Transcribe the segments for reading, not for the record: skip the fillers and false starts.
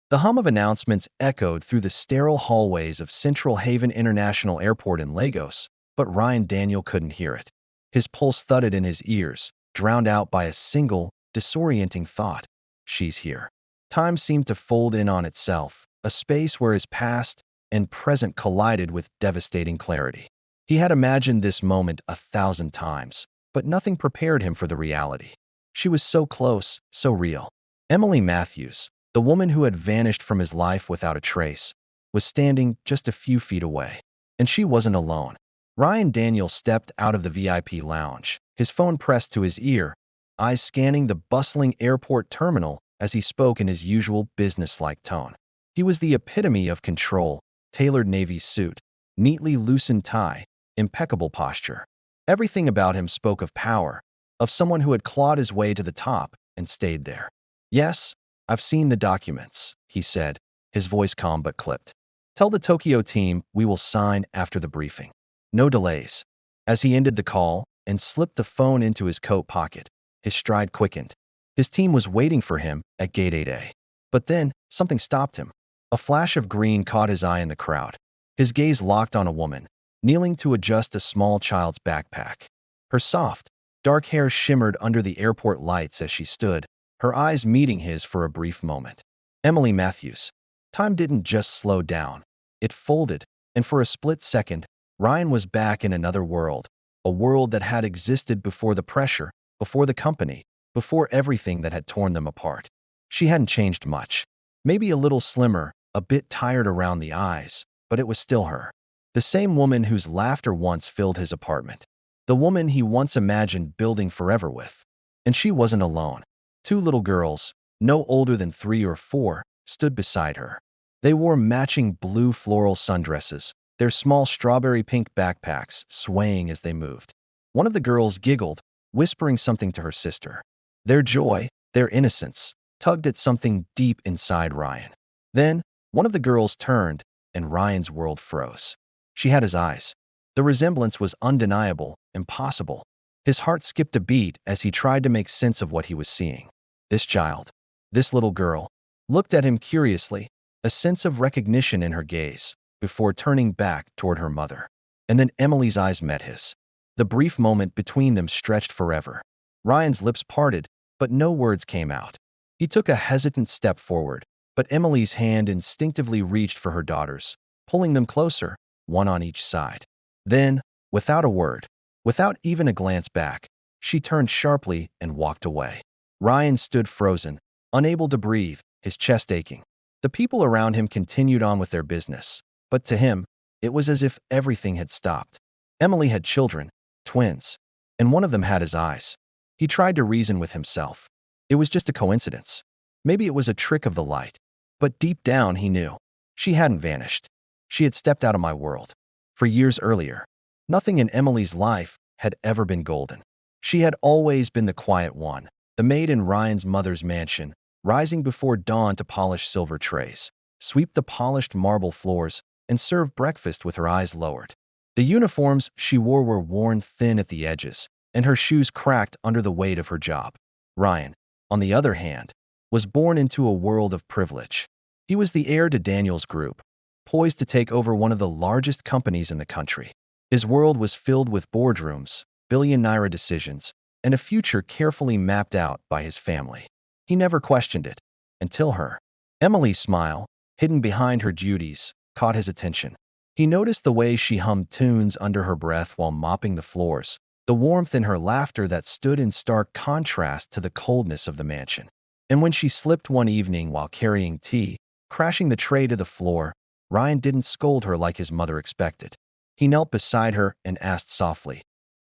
The hum of announcements echoed through the sterile hallways of Central Haven International Airport in Lagos, but Ryan Daniel couldn't hear it. His pulse thudded in his ears, drowned out by a single, disorienting thought. She's here. Time seemed to fold in on itself, a space where his past and present collided with devastating clarity. He had imagined this moment 1,000 times, but nothing prepared him for the reality. She was so close, so real. Emily Matthews, the woman who had vanished from his life without a trace, was standing just a few feet away. And she wasn't alone. Ryan Daniel stepped out of the VIP lounge, his phone pressed to his ear, eyes scanning the bustling airport terminal as he spoke in his usual businesslike tone. He was the epitome of control, tailored navy suit, neatly loosened tie, impeccable posture. Everything about him spoke of power, of someone who had clawed his way to the top and stayed there. "Yes, I've seen the documents," he said, his voice calm but clipped. "Tell the Tokyo team we will sign after the briefing. No delays." As he ended the call and slipped the phone into his coat pocket, his stride quickened. His team was waiting for him at Gate 8A. But then, something stopped him. A flash of green caught his eye in the crowd. His gaze locked on a woman, kneeling to adjust a small child's backpack. Her soft, dark hair shimmered under the airport lights as she stood, her eyes meeting his for a brief moment. Emily Matthews. Time didn't just slow down. It folded, and for a split second, Ryan was back in another world, a world that had existed before the pressure, before the company, before everything that had torn them apart. She hadn't changed much. Maybe a little slimmer, a bit tired around the eyes, but it was still her. The same woman whose laughter once filled his apartment. The woman he once imagined building forever with. And she wasn't alone. Two little girls, no older than 3 or 4, stood beside her. They wore matching blue floral sundresses, their small strawberry pink backpacks swaying as they moved. One of the girls giggled, whispering something to her sister. Their joy, their innocence, tugged at something deep inside Ryan. Then, one of the girls turned, and Ryan's world froze. She had his eyes. The resemblance was undeniable, impossible. His heart skipped a beat as he tried to make sense of what he was seeing. This child, this little girl, looked at him curiously, a sense of recognition in her gaze, before turning back toward her mother. And then Emily's eyes met his. The brief moment between them stretched forever. Ryan's lips parted, but no words came out. He took a hesitant step forward, but Emily's hand instinctively reached for her daughter's, pulling them closer, one on each side. Then, without a word, without even a glance back, she turned sharply and walked away. Ryan stood frozen, unable to breathe, his chest aching. The people around him continued on with their business, but to him, it was as if everything had stopped. Emily had children, twins, and one of them had his eyes. He tried to reason with himself. It was just a coincidence. Maybe it was a trick of the light. But deep down, he knew. She hadn't vanished. She had stepped out of my world. For years earlier, nothing in Emily's life had ever been golden. She had always been the quiet one, the maid in Ryan's mother's mansion, rising before dawn to polish silver trays, sweep the polished marble floors, and serve breakfast with her eyes lowered. The uniforms she wore were worn thin at the edges, and her shoes cracked under the weight of her job. Ryan, on the other hand, was born into a world of privilege. He was the heir to Daniel's group, poised to take over one of the largest companies in the country. His world was filled with boardrooms, billionaire decisions, and a future carefully mapped out by his family. He never questioned it, until her. Emily's smile, hidden behind her duties, caught his attention. He noticed the way she hummed tunes under her breath while mopping the floors, the warmth in her laughter that stood in stark contrast to the coldness of the mansion. And when she slipped one evening while carrying tea, crashing the tray to the floor, Ryan didn't scold her like his mother expected. He knelt beside her and asked softly,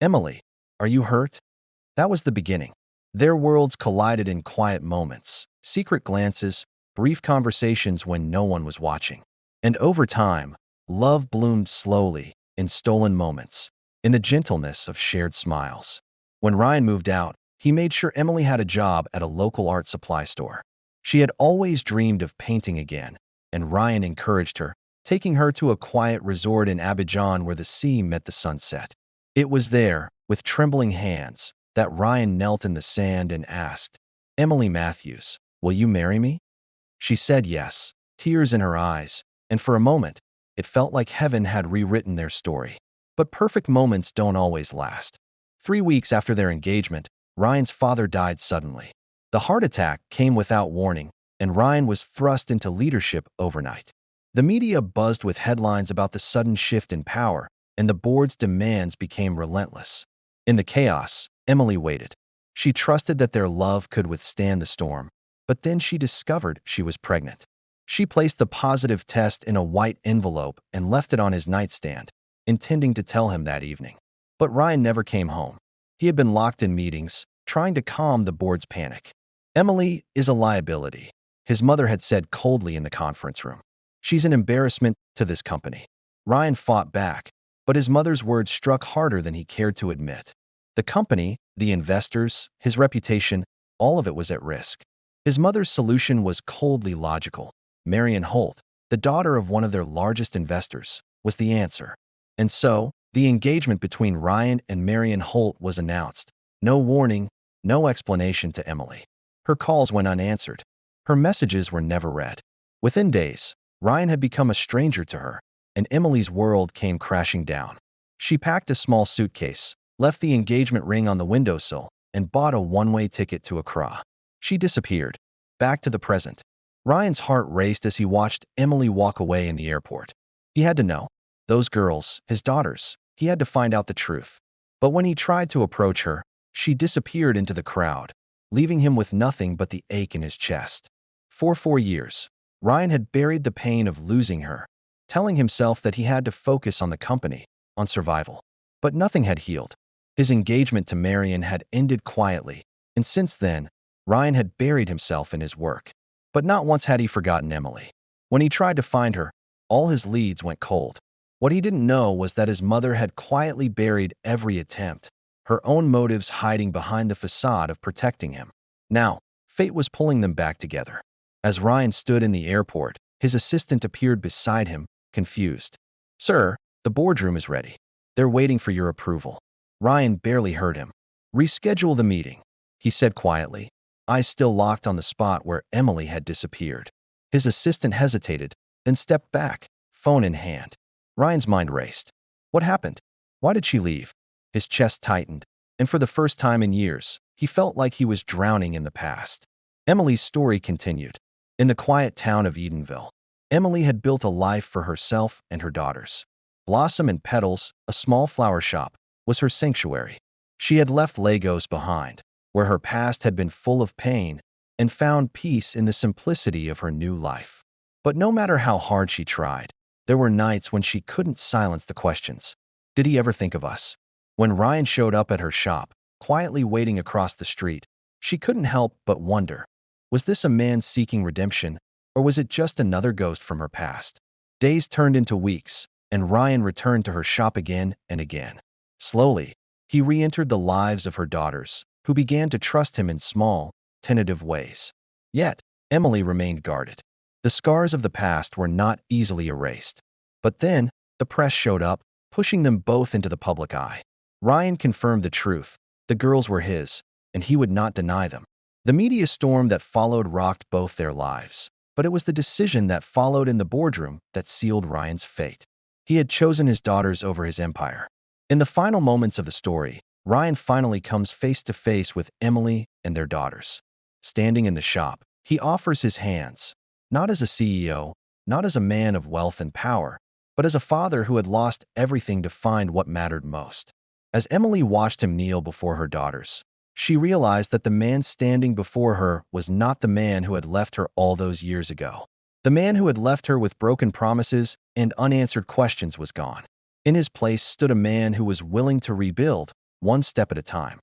"Emily, are you hurt?" That was the beginning. Their worlds collided in quiet moments, secret glances, brief conversations when no one was watching. And over time, love bloomed slowly, in stolen moments, in the gentleness of shared smiles. When Ryan moved out, he made sure Emily had a job at a local art supply store. She had always dreamed of painting again, and Ryan encouraged her, taking her to a quiet resort in Abidjan where the sea met the sunset. It was there, with trembling hands, that Ryan knelt in the sand and asked, "Emily Matthews, will you marry me?" She said yes, tears in her eyes, and for a moment, it felt like heaven had rewritten their story. But perfect moments don't always last. 3 weeks after their engagement, Ryan's father died suddenly. The heart attack came without warning, and Ryan was thrust into leadership overnight. The media buzzed with headlines about the sudden shift in power, and the board's demands became relentless. In the chaos, Emily waited. She trusted that their love could withstand the storm, but then she discovered she was pregnant. She placed the positive test in a white envelope and left it on his nightstand, intending to tell him that evening. But Ryan never came home. He had been locked in meetings, trying to calm the board's panic. Emily is a liability, his mother had said coldly in the conference room. She's an embarrassment to this company. Ryan fought back, but his mother's words struck harder than he cared to admit. The company, the investors, his reputation, all of it was at risk. His mother's solution was coldly logical. Marion Holt, the daughter of one of their largest investors, was the answer. And so, the engagement between Ryan and Marion Holt was announced. No warning, no explanation to Emily. Her calls went unanswered. Her messages were never read. Within days, Ryan had become a stranger to her, and Emily's world came crashing down. She packed a small suitcase, left the engagement ring on the windowsill, and bought a one-way ticket to Accra. She disappeared, back to the present. Ryan's heart raced as he watched Emily walk away in the airport. He had to know. Those girls, his daughters, he had to find out the truth. But when he tried to approach her, she disappeared into the crowd, leaving him with nothing but the ache in his chest. For 4 years, Ryan had buried the pain of losing her, telling himself that he had to focus on the company, on survival. But nothing had healed. His engagement to Marion had ended quietly, and since then, Ryan had buried himself in his work. But not once had he forgotten Emily. When he tried to find her, all his leads went cold. What he didn't know was that his mother had quietly buried every attempt, her own motives hiding behind the facade of protecting him. Now, fate was pulling them back together. As Ryan stood in the airport, his assistant appeared beside him, confused. "Sir, the boardroom is ready. They're waiting for your approval." Ryan barely heard him. "Reschedule the meeting," he said quietly, eyes still locked on the spot where Emily had disappeared. His assistant hesitated, then stepped back, phone in hand. Ryan's mind raced. What happened? Why did she leave? His chest tightened, and for the first time in years, he felt like he was drowning in the past. Emily's story continued. In the quiet town of Edenville, Emily had built a life for herself and her daughters. Blossom and Petals, a small flower shop, was her sanctuary. She had left Lagos behind, where her past had been full of pain, and found peace in the simplicity of her new life. But no matter how hard she tried, there were nights when she couldn't silence the questions. Did he ever think of us? When Ryan showed up at her shop, quietly waiting across the street, she couldn't help but wonder, was this a man seeking redemption, or was it just another ghost from her past? Days turned into weeks, and Ryan returned to her shop again and again. Slowly, he re-entered the lives of her daughters, who began to trust him in small, tentative ways. Yet, Emily remained guarded. The scars of the past were not easily erased. But then, the press showed up, pushing them both into the public eye. Ryan confirmed the truth. The girls were his, and he would not deny them. The media storm that followed rocked both their lives. But it was the decision that followed in the boardroom that sealed Ryan's fate. He had chosen his daughters over his empire. In the final moments of the story, Ryan finally comes face to face with Emily and their daughters. Standing in the shop, he offers his hands, not as a CEO, not as a man of wealth and power, but as a father who had lost everything to find what mattered most. As Emily watched him kneel before her daughters, she realized that the man standing before her was not the man who had left her all those years ago. The man who had left her with broken promises and unanswered questions was gone. In his place stood a man who was willing to rebuild, one step at a time.